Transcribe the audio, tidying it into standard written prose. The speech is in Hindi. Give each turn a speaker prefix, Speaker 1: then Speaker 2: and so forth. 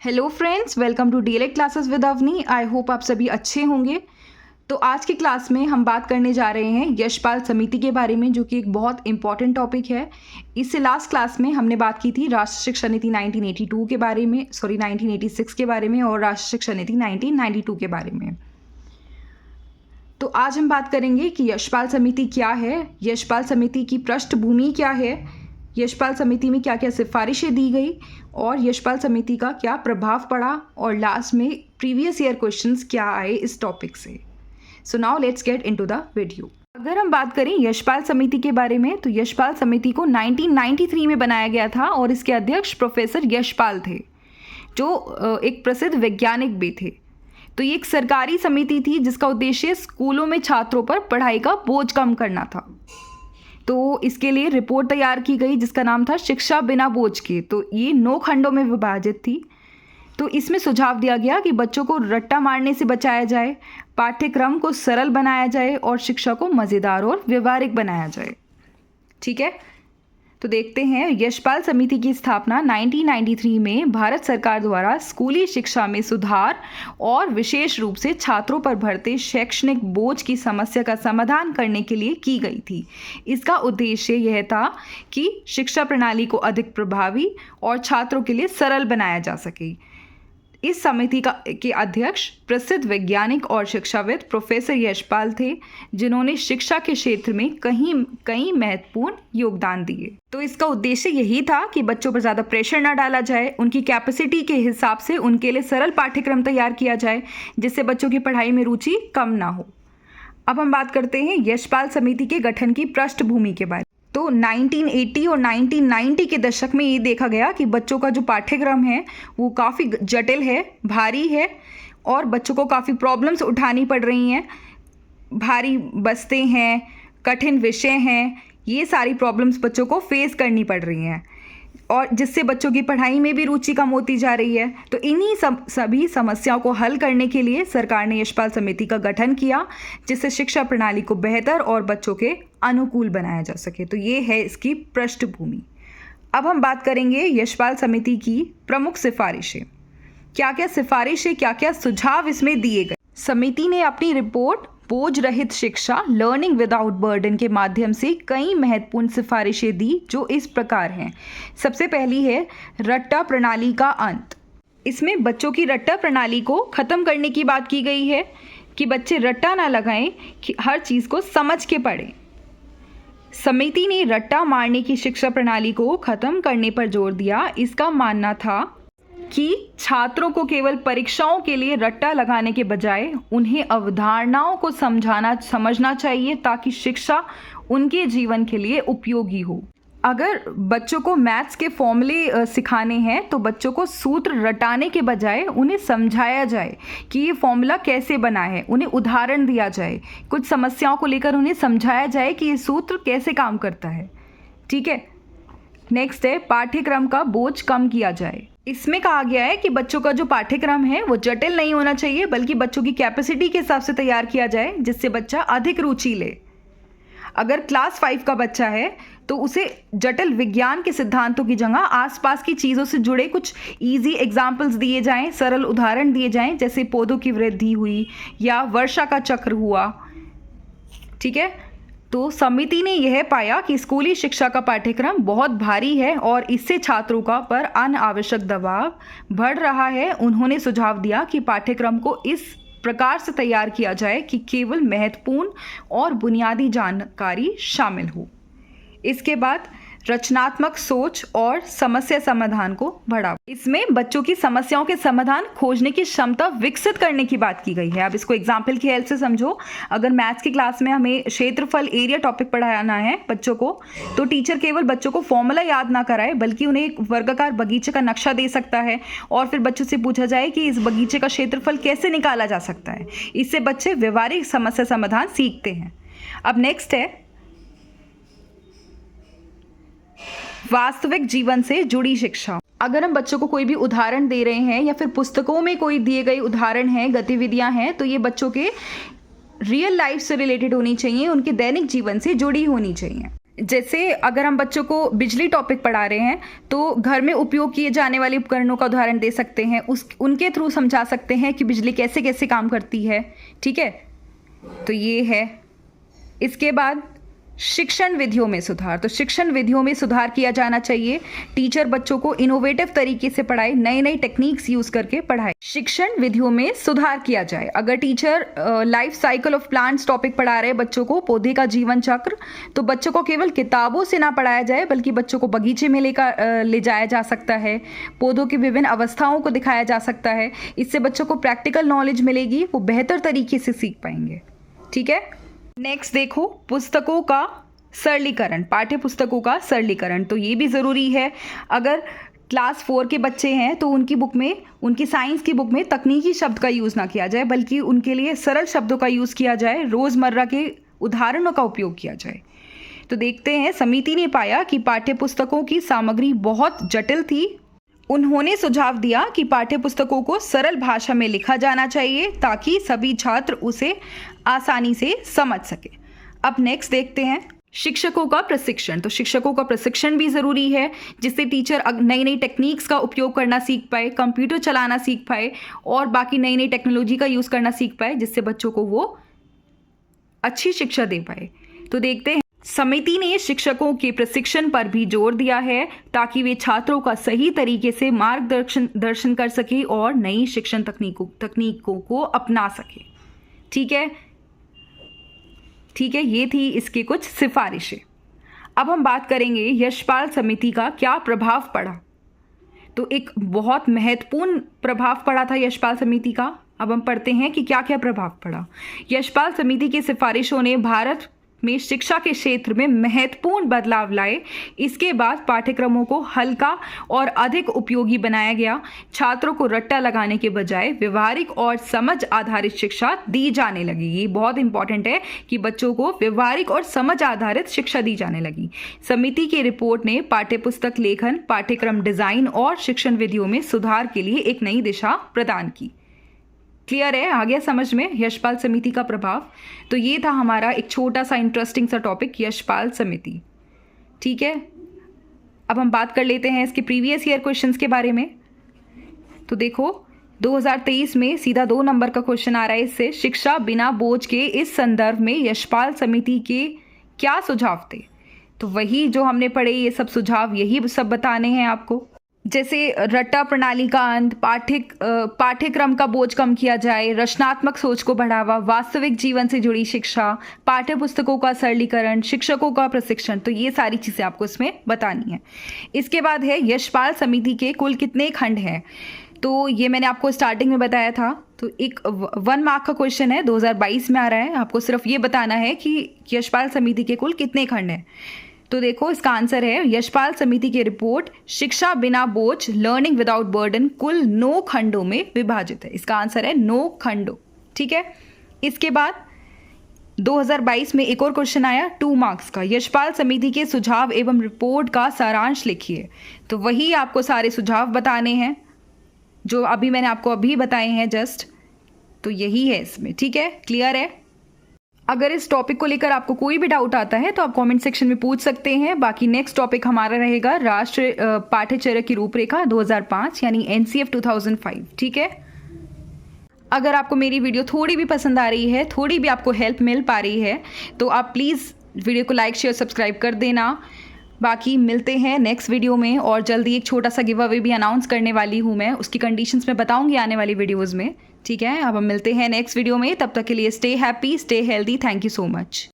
Speaker 1: Hello friends, welcome to DElEd classes with Avni. I hope आप सभी अच्छे होंगे। तो आज की क्लास में हम बात करने जा रहे हैं यशपाल समिति के बारे में, जो कि एक बहुत इंपॉर्टेंट टॉपिक है। इससे लास्ट क्लास में हमने बात की थी राष्ट्रीय शिक्षा नीति 1982 के बारे में, 1986 के बारे में, और राष्ट्रीय शिक्षा नीति 1992 के बारे में। तो आज हम बात करेंगे कि यशपाल समिति क्या है, यशपाल समिति की पृष्ठभूमि क्या है, यशपाल समिति में क्या क्या सिफारिशें दी गई और यशपाल समिति का क्या प्रभाव पड़ा, और लास्ट में प्रीवियस ईयर क्वेश्चंस क्या आए इस टॉपिक से। So now let's get into the video. अगर हम बात करें यशपाल समिति के बारे में, तो यशपाल समिति को 1993 में बनाया गया था और इसके अध्यक्ष प्रोफेसर यशपाल थे, जो एक प्रसिद्ध वैज्ञानिक भी थे। तो ये एक सरकारी समिति थी जिसका उद्देश्य स्कूलों में छात्रों पर पढ़ाई का बोझ कम करना था। तो इसके लिए रिपोर्ट तैयार की गई जिसका नाम था शिक्षा बिना बोझ के। तो ये 9 खंडों में विभाजित थी। तो इसमें सुझाव दिया गया कि बच्चों को रट्टा मारने से बचाया जाए, पाठ्यक्रम को सरल बनाया जाए और शिक्षा को मज़ेदार और व्यवहारिक बनाया जाए। ठीक है, तो देखते हैं यशपाल समिति की स्थापना 1993 में भारत सरकार द्वारा स्कूली शिक्षा में सुधार और विशेष रूप से छात्रों पर बढ़ते शैक्षणिक बोझ की समस्या का समाधान करने के लिए की गई थी। इसका उद्देश्य यह था कि शिक्षा प्रणाली को अधिक प्रभावी और छात्रों के लिए सरल बनाया जा सके। इस समिति के अध्यक्ष प्रसिद्ध वैज्ञानिक और शिक्षाविद प्रोफेसर यशपाल थे, जिन्होंने शिक्षा के क्षेत्र में कई महत्वपूर्ण योगदान दिए। तो इसका उद्देश्य यही था कि बच्चों पर ज़्यादा प्रेशर ना डाला जाए, उनकी कैपेसिटी के हिसाब से उनके लिए सरल पाठ्यक्रम तैयार किया जाए, जिससे बच्चों की पढ़ाई में रुचि कम ना हो। अब हम बात करते हैं यशपाल समिति के गठन की पृष्ठभूमि के बारे में। तो 1980 और 1990 के दशक में ये देखा गया कि बच्चों का जो पाठ्यक्रम है वो काफ़ी जटिल है, भारी है, और बच्चों को काफ़ी प्रॉब्लम्स उठानी पड़ रही हैं। भारी बस्ते हैं, कठिन विषय हैं, ये सारी प्रॉब्लम्स बच्चों को फेस करनी पड़ रही हैं, और जिससे बच्चों की पढ़ाई में भी रुचि कम होती जा रही है। तो इन्हीं सभी समस्याओं को हल करने के लिए सरकार ने यशपाल समिति का गठन किया, जिससे शिक्षा प्रणाली को बेहतर और बच्चों के अनुकूल बनाया जा सके। तो ये है इसकी पृष्ठभूमि। अब हम बात करेंगे यशपाल समिति की प्रमुख सिफारिशें। क्या क्या सिफारिशें, क्या क्या सुझाव इसमें दिए गए। समिति ने अपनी रिपोर्ट बोझ रहित शिक्षा, लर्निंग विदाउट बर्डन के माध्यम से कई महत्वपूर्ण सिफारिशें दी, जो इस प्रकार हैं। सबसे पहली है रट्टा प्रणाली का अंत। इसमें बच्चों की रट्टा प्रणाली को ख़त्म करने की बात की गई है कि बच्चे रट्टा ना लगाएं, कि हर चीज़ को समझ के पढ़ें। समिति ने रट्टा मारने की शिक्षा प्रणाली को ख़त्म करने पर जोर दिया। इसका मानना था कि छात्रों को केवल परीक्षाओं के लिए रट्टा लगाने के बजाय उन्हें अवधारणाओं को समझना चाहिए, ताकि शिक्षा उनके जीवन के लिए उपयोगी हो। अगर बच्चों को मैथ्स के फॉर्मूले सिखाने हैं तो बच्चों को सूत्र रटाने के बजाय उन्हें समझाया जाए कि ये फॉर्मूला कैसे बना है, उन्हें उदाहरण दिया जाए, कुछ समस्याओं को लेकर उन्हें समझाया जाए कि ये सूत्र कैसे काम करता है। ठीक है, नेक्स्ट है पाठ्यक्रम का बोझ कम किया जाए। इसमें कहा गया है कि बच्चों का जो पाठ्यक्रम है वो जटिल नहीं होना चाहिए, बल्कि बच्चों की कैपेसिटी के हिसाब से तैयार किया जाए, जिससे बच्चा अधिक रुचि ले। अगर क्लास 5 का बच्चा है तो उसे जटिल विज्ञान के सिद्धांतों की जगह आसपास की चीज़ों से जुड़े कुछ इजी एग्जाम्पल्स दिए जाएं, सरल उदाहरण दिए जाएं, जैसे पौधों की वृद्धि हुई या वर्षा का चक्र हुआ। ठीक है, तो समिति ने यह पाया कि स्कूली शिक्षा का पाठ्यक्रम बहुत भारी है और इससे छात्रों का पर अनावश्यक दबाव बढ़ रहा है। उन्होंने सुझाव दिया कि पाठ्यक्रम को इस प्रकार से तैयार किया जाए कि केवल महत्वपूर्ण और बुनियादी जानकारी शामिल हो। इसके बाद रचनात्मक सोच और समस्या समाधान को बढ़ावा। इसमें बच्चों की समस्याओं के समाधान खोजने की क्षमता विकसित करने की बात की गई है। अब इसको एग्जाम्पल की हेल्प से समझो। अगर मैथ्स की क्लास में हमें क्षेत्रफल एरिया टॉपिक पढ़ाना है बच्चों को, तो टीचर केवल बच्चों को फॉर्मूला याद ना कराए, बल्कि उन्हें एक वर्गाकार बगीचे का नक्शा दे सकता है और फिर बच्चों से पूछा जाए कि इस बगीचे का क्षेत्रफल कैसे निकाला जा सकता है। इससे बच्चे व्यवहारिक समस्या समाधान सीखते हैं। अब नेक्स्ट है वास्तविक जीवन से जुड़ी शिक्षा। अगर हम बच्चों को कोई भी उदाहरण दे रहे हैं या फिर पुस्तकों में कोई दिए गए उदाहरण हैं, गतिविधियां हैं, तो ये बच्चों के रियल लाइफ से रिलेटेड होनी चाहिए, उनके दैनिक जीवन से जुड़ी होनी चाहिए। जैसे अगर हम बच्चों को बिजली टॉपिक पढ़ा रहे हैं तो घर में उपयोग किए जाने वाले उपकरणों का उदाहरण दे सकते हैं, उनके थ्रू समझा सकते हैं कि बिजली कैसे कैसे काम करती है। ठीक है, तो ये है। इसके बाद शिक्षण विधियों में सुधार। तो शिक्षण विधियों में सुधार किया जाना चाहिए। टीचर बच्चों को इनोवेटिव तरीके से पढ़ाए, नई नई टेक्निक्स यूज करके पढ़ाए। शिक्षण विधियों में सुधार किया जाए। अगर teacher life cycle of plants topic पढ़ा रहे हैं बच्चों को, पौधे का जीवन चक्र, तो बच्चों को केवल किताबों से ना पढ़ाया जाए बल्कि बच्चों को बगीचे में ले जाया जा सकता है, पौधों की विभिन्न अवस्थाओं को दिखाया जा सकता है। इससे बच्चों को प्रैक्टिकल नॉलेज मिलेगी, वो बेहतर तरीके से सीख पाएंगे। ठीक है, नेक्स्ट देखो, पुस्तकों का सरलीकरण, पाठ्य पुस्तकों का सरलीकरण। तो ये भी ज़रूरी है। अगर क्लास 4 के बच्चे हैं तो उनकी बुक में, उनकी साइंस की बुक में तकनीकी शब्द का यूज़ ना किया जाए बल्कि उनके लिए सरल शब्दों का यूज़ किया जाए, रोज़मर्रा के उदाहरणों का उपयोग किया जाए। तो देखते हैं, समिति ने पाया कि पाठ्य पुस्तकों की सामग्री बहुत जटिल थी। उन्होंने सुझाव दिया कि पाठ्य पुस्तकों को सरल भाषा में लिखा जाना चाहिए ताकि सभी छात्र उसे आसानी से समझ सके। अब नेक्स्ट देखते हैं, शिक्षकों का प्रशिक्षण। तो शिक्षकों का प्रशिक्षण भी ज़रूरी है जिससे टीचर नई नई टेक्निक्स का उपयोग करना सीख पाए, कंप्यूटर चलाना सीख पाए और बाकी नई नई टेक्नोलॉजी का यूज़ करना सीख पाए, जिससे बच्चों को वो अच्छी शिक्षा दे पाए। तो देखते हैं, समिति ने शिक्षकों के प्रशिक्षण पर भी जोर दिया है ताकि वे छात्रों का सही तरीके से मार्गदर्शन कर सके और नई शिक्षण तकनीकों को अपना सके। ठीक है, ये थी इसकी कुछ सिफारिशें। अब हम बात करेंगे यशपाल समिति का क्या प्रभाव पड़ा। तो एक बहुत महत्वपूर्ण प्रभाव पड़ा था यशपाल समिति का। अब हम पढ़ते हैं कि क्या क्या प्रभाव पड़ा। यशपाल समिति की सिफारिशों ने भारत में शिक्षा के क्षेत्र में महत्वपूर्ण बदलाव लाए। इसके बाद पाठ्यक्रमों को हल्का और अधिक उपयोगी बनाया गया। छात्रों को रट्टा लगाने के बजाय व्यवहारिक और समझ आधारित शिक्षा दी जाने लगी। ये बहुत इंपॉर्टेंट है कि बच्चों को व्यवहारिक और समझ आधारित शिक्षा दी जाने लगी। समिति की रिपोर्ट ने पाठ्यपुस्तक लेखन, पाठ्यक्रम डिजाइन और शिक्षण विधियों में सुधार के लिए एक नई दिशा प्रदान की। क्लियर है, आ गया समझ में यशपाल समिति का प्रभाव। तो ये था हमारा एक छोटा सा इंटरेस्टिंग सा टॉपिक, यशपाल समिति। ठीक है, अब हम बात कर लेते हैं इसके प्रीवियस ईयर क्वेश्चंस के बारे में। तो देखो, 2023 में सीधा 2 नंबर का क्वेश्चन आ रहा है इससे, शिक्षा बिना बोझ के इस संदर्भ में यशपाल समिति के क्या सुझाव थे। तो वही जो हमने पढ़े, ये सब सुझाव यही सब बताने हैं आपको। जैसे रट्टा प्रणाली का अंत, पाठ्यक्रम का बोझ कम किया जाए, रचनात्मक सोच को बढ़ावा, वास्तविक जीवन से जुड़ी शिक्षा, पाठ्य पुस्तकों का सरलीकरण, शिक्षकों का प्रशिक्षण। तो ये सारी चीज़ें आपको इसमें बतानी है। इसके बाद है यशपाल समिति के कुल कितने खंड हैं। तो ये मैंने आपको स्टार्टिंग में बताया था। तो एक 1 मार्क का क्वेश्चन है, 2022 में आ रहा है। आपको सिर्फ ये बताना है कि यशपाल समिति के कुल कितने खंड हैं। तो देखो, इसका आंसर है यशपाल समिति की रिपोर्ट शिक्षा बिना बोझ, लर्निंग विदाउट बर्डन, कुल 9 खंडों में विभाजित है। इसका आंसर है 9 खंडों। ठीक है, इसके बाद 2022 में एक और क्वेश्चन आया 2 मार्क्स का, यशपाल समिति के सुझाव एवं रिपोर्ट का सारांश लिखिए। तो वही आपको सारे सुझाव बताने हैं जो अभी मैंने आपको अभी बताए हैं जस्ट। तो यही है इसमें। ठीक है, क्लियर है। अगर इस टॉपिक को लेकर आपको कोई भी डाउट आता है तो आप कमेंट सेक्शन में पूछ सकते हैं। बाकी नेक्स्ट टॉपिक हमारा रहेगा राष्ट्रीय पाठ्यचर्या की रूपरेखा 2005 यानी NCF 2005। ठीक है, अगर आपको मेरी वीडियो थोड़ी भी पसंद आ रही है, थोड़ी भी आपको हेल्प मिल पा रही है, तो आप प्लीज़ वीडियो को लाइक शेयर सब्सक्राइब कर देना। बाकी मिलते हैं नेक्स्ट वीडियो में, और जल्दी एक छोटा सा गिव अवे भी अनाउंस करने वाली हूँ मैं, उसकी कंडीशंस मैं बताऊँगी आने वाली वीडियोज़ में। ठीक है, अब हम मिलते हैं नेक्स्ट वीडियो में। तब तक के लिए stay happy, stay healthy. Thank you so much.